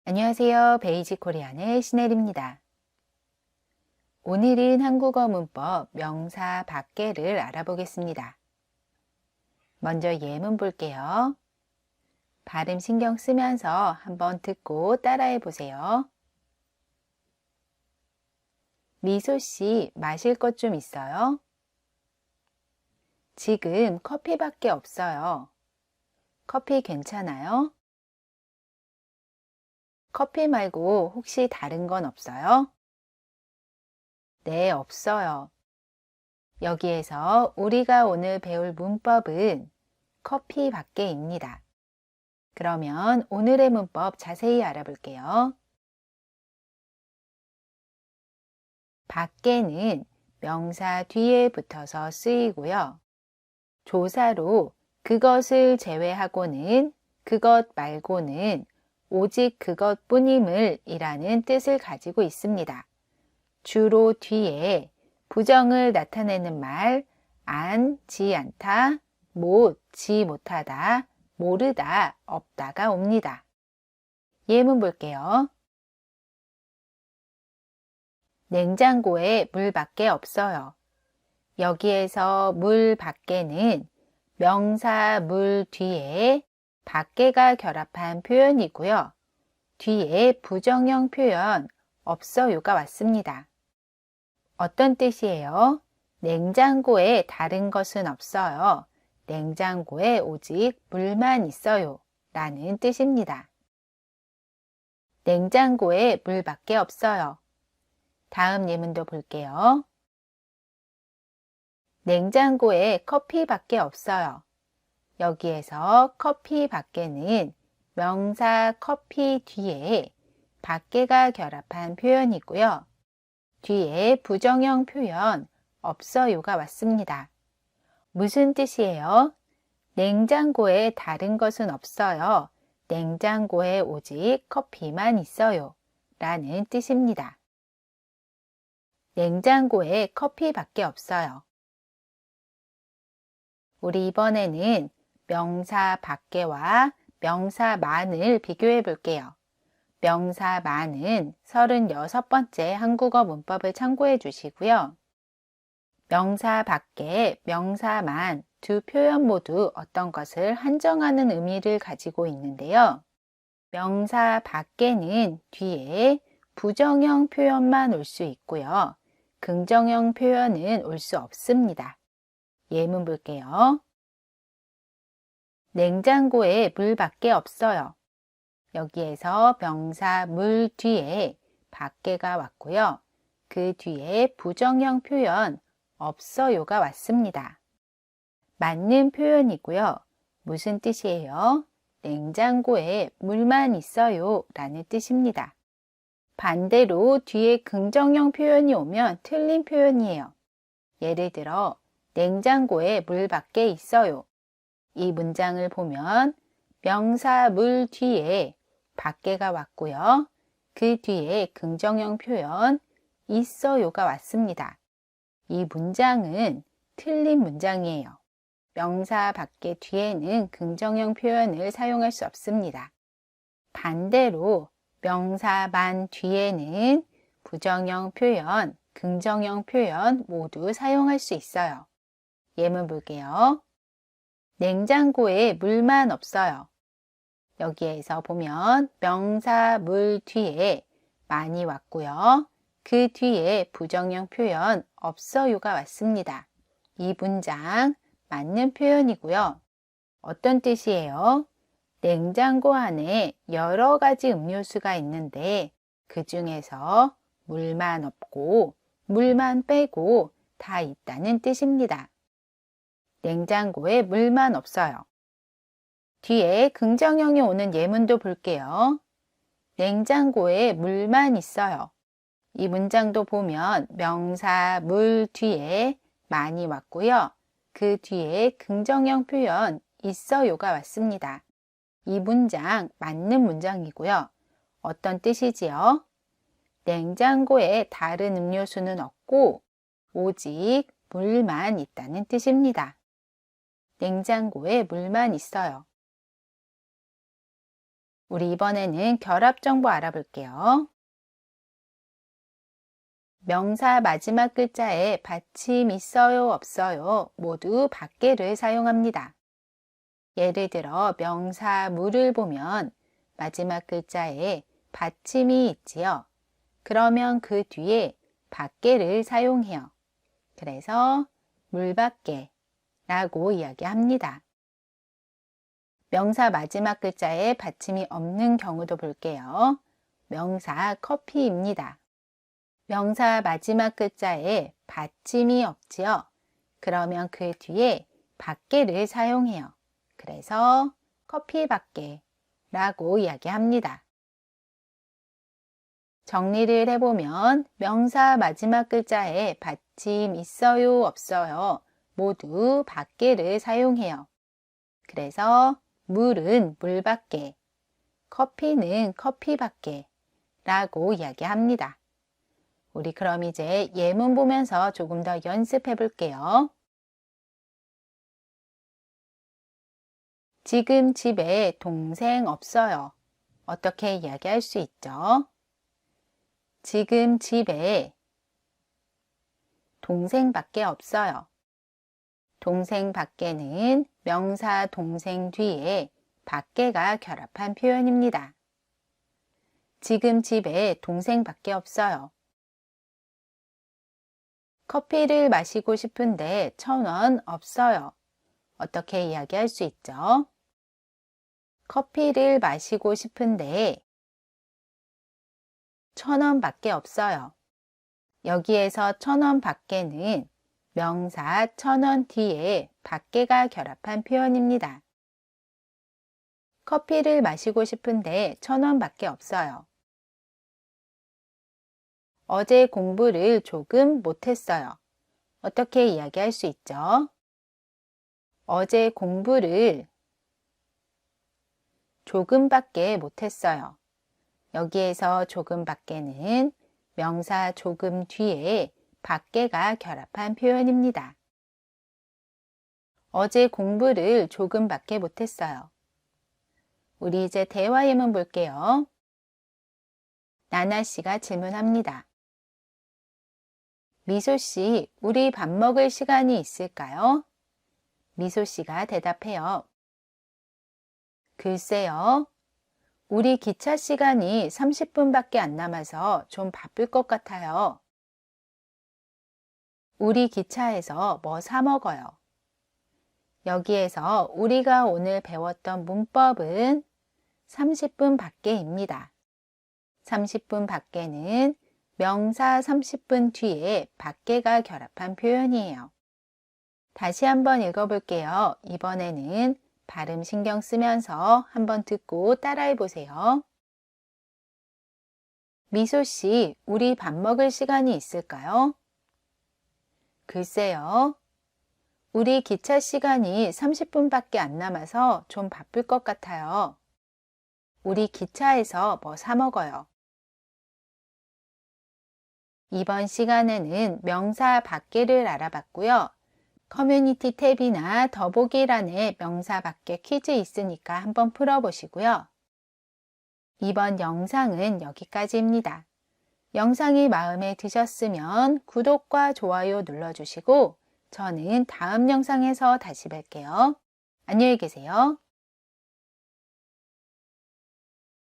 안녕하세요. 베이직 코리안의 신혜리입니다. 오늘은 한국어 문법 명사 밖에를 알아보겠습니다. 먼저 예문 볼게요. 발음 신경 쓰면서 한번 듣고 따라해 보세요. 미소 씨, 마실 것 좀 있어요? 지금 커피밖에 없어요. 커피 괜찮아요? 커피 말고 혹시 다른 건 없어요? 네, 없어요. 여기에서 우리가 오늘 배울 문법은 커피 밖에입니다. 그러면 오늘의 문법 자세히 알아볼게요. 밖에는 명사 뒤에 붙어서 쓰이고요. 조사로 그것을 제외하고는, 그것 말고는, 오직 그것뿐임을 이라는 뜻을 가지고 있습니다. 주로 뒤에 부정을 나타내는 말, 지 않다, 지 못하다, 모르다, 없다가 옵니다. 예문 볼게요. 냉장고에 물밖에 없어요. 여기에서 물 밖에는 명사 물 뒤에 밖에가 결합한 표현이고요. 뒤에 부정형 표현 없어요가 왔습니다. 어떤 뜻이에요? 냉장고에 다른 것은 없어요. 냉장고에 오직 물만 있어요. 라는 뜻입니다. 냉장고에 물밖에 없어요. 다음 예문도 볼게요. 냉장고에 커피밖에 없어요. 여기에서 커피 밖에는 명사 커피 뒤에 밖에가 결합한 표현이고요. 뒤에 부정형 표현 없어요가 왔습니다. 무슨 뜻이에요? 냉장고에 다른 것은 없어요. 냉장고에 오직 커피만 있어요. 라는 뜻입니다. 냉장고에 커피밖에 없어요. 우리 이번에는 명사 밖에와 명사 만을 비교해 볼게요. 명사 만은 36번째 한국어 문법을 참고해 주시고요. 명사 밖에, 명사 만 두 표현 모두 어떤 것을 한정하는 의미를 가지고 있는데요. 명사 밖에는 뒤에 부정형 표현만 올 수 있고요. 긍정형 표현은 올 수 없습니다. 예문 볼게요. 냉장고에 물밖에 없어요. 여기에서 명사 물 뒤에 밖에가 왔고요. 그 뒤에 부정형 표현 없어요가 왔습니다. 맞는 표현이고요. 무슨 뜻이에요? 냉장고에 물만 있어요 라는 뜻입니다. 반대로 뒤에 긍정형 표현이 오면 틀린 표현이에요. 예를 들어 냉장고에 물밖에 있어요. 이 문장을 보면 명사 물 뒤에 밖에가 왔고요. 그 뒤에 긍정형 표현 있어요가 왔습니다. 이 문장은 틀린 문장이에요. 명사 밖에 뒤에는 긍정형 표현을 사용할 수 없습니다. 반대로 명사 만 뒤에는 부정형 표현, 긍정형 표현 모두 사용할 수 있어요. 예문 볼게요. 냉장고에 물만 없어요. 여기에서 보면 명사 물 뒤에 많이 왔고요. 그 뒤에 부정형 표현 없어요가 왔습니다. 이 문장 맞는 표현이고요. 어떤 뜻이에요? 냉장고 안에 여러 가지 음료수가 있는데 그 중에서 물만 없고 물만 빼고 다 있다는 뜻입니다. 냉장고에 물만 없어요. 뒤에 긍정형이 오는 예문도 볼게요. 냉장고에 물만 있어요. 이 문장도 보면 명사 물 뒤에 많이 왔고요. 그 뒤에 긍정형 표현 있어요가 왔습니다. 이 문장 맞는 문장이고요. 어떤 뜻이지요? 냉장고에 다른 음료수는 없고 오직 물만 있다는 뜻입니다. 냉장고에 물만 있어요. 우리 이번에는 결합 정보 알아볼게요. 명사 마지막 글자에 받침 있어요, 없어요 모두 밖에를 사용합니다. 예를 들어 명사 물을 보면 마지막 글자에 받침이 있지요. 그러면 그 뒤에 밖에를 사용해요. 그래서 물 밖에 라고 이야기합니다. 명사 마지막 글자에 받침이 없는 경우도 볼게요. 명사 커피입니다. 명사 마지막 글자에 받침이 없지요. 그러면 그 뒤에 밖에를 사용해요. 그래서 커피 밖에 라고 이야기합니다. 정리를 해보면 명사 마지막 글자에 받침 있어요, 없어요 모두 밖에를 사용해요. 그래서 물은 물 밖에, 커피는 커피 밖에 라고 이야기합니다. 우리 그럼 이제 예문 보면서 조금 더 연습해 볼게요. 지금 집에 동생 없어요. 어떻게 이야기할 수 있죠? 지금 집에 동생밖에 없어요. 동생 밖에는 명사 동생 뒤에 밖에가 결합한 표현입니다. 지금 집에 동생밖에 없어요. 커피를 마시고 싶은데 1,000원 없어요. 어떻게 이야기할 수 있죠? 커피를 마시고 싶은데 1,000원 밖에 없어요. 여기에서 1,000원 밖에는 명사 1,000원 뒤에 밖에가 결합한 표현입니다. 커피를 마시고 싶은데 1,000원 밖에 없어요. 어제 공부를 조금 못했어요. 어떻게 이야기할 수 있죠? 어제 공부를 조금밖에 못했어요. 여기에서 조금밖에는 명사 조금 뒤에 밖에가 결합한 표현입니다. 어제 공부를 조금밖에 못했어요. 우리 이제 대화 예문 볼게요. 나나 씨가 질문합니다. 미소 씨, 우리 밥 먹을 시간이 있을까요? 미소 씨가 대답해요. 글쎄요. 우리 기차 시간이 30분밖에 안 남아서 좀 바쁠 것 같아요. 우리 기차에서 뭐 사 먹어요? 여기에서 우리가 오늘 배웠던 문법은 30분 밖에입니다. 30분 밖에는 명사 30분 뒤에 밖에가 결합한 표현이에요. 다시 한번 읽어볼게요. 이번에는 발음 신경 쓰면서 한번 듣고 따라해 보세요. 미소 씨, 우리 밥 먹을 시간이 있을까요? 글쎄요. 우리 기차 시간이 30분밖에 안 남아서 좀 바쁠 것 같아요. 우리 기차에서 뭐 사 먹어요? 이번 시간에는 명사 밖에를 알아봤고요. 커뮤니티 탭이나 더보기란에 명사 밖에 퀴즈 있으니까 한번 풀어보시고요. 이번 영상은 여기까지입니다. 영상이 마음에 드셨으면 구독과 좋아요 눌러주시고 저는 다음 영상에서 다시 뵐게요. 안녕히 계세요.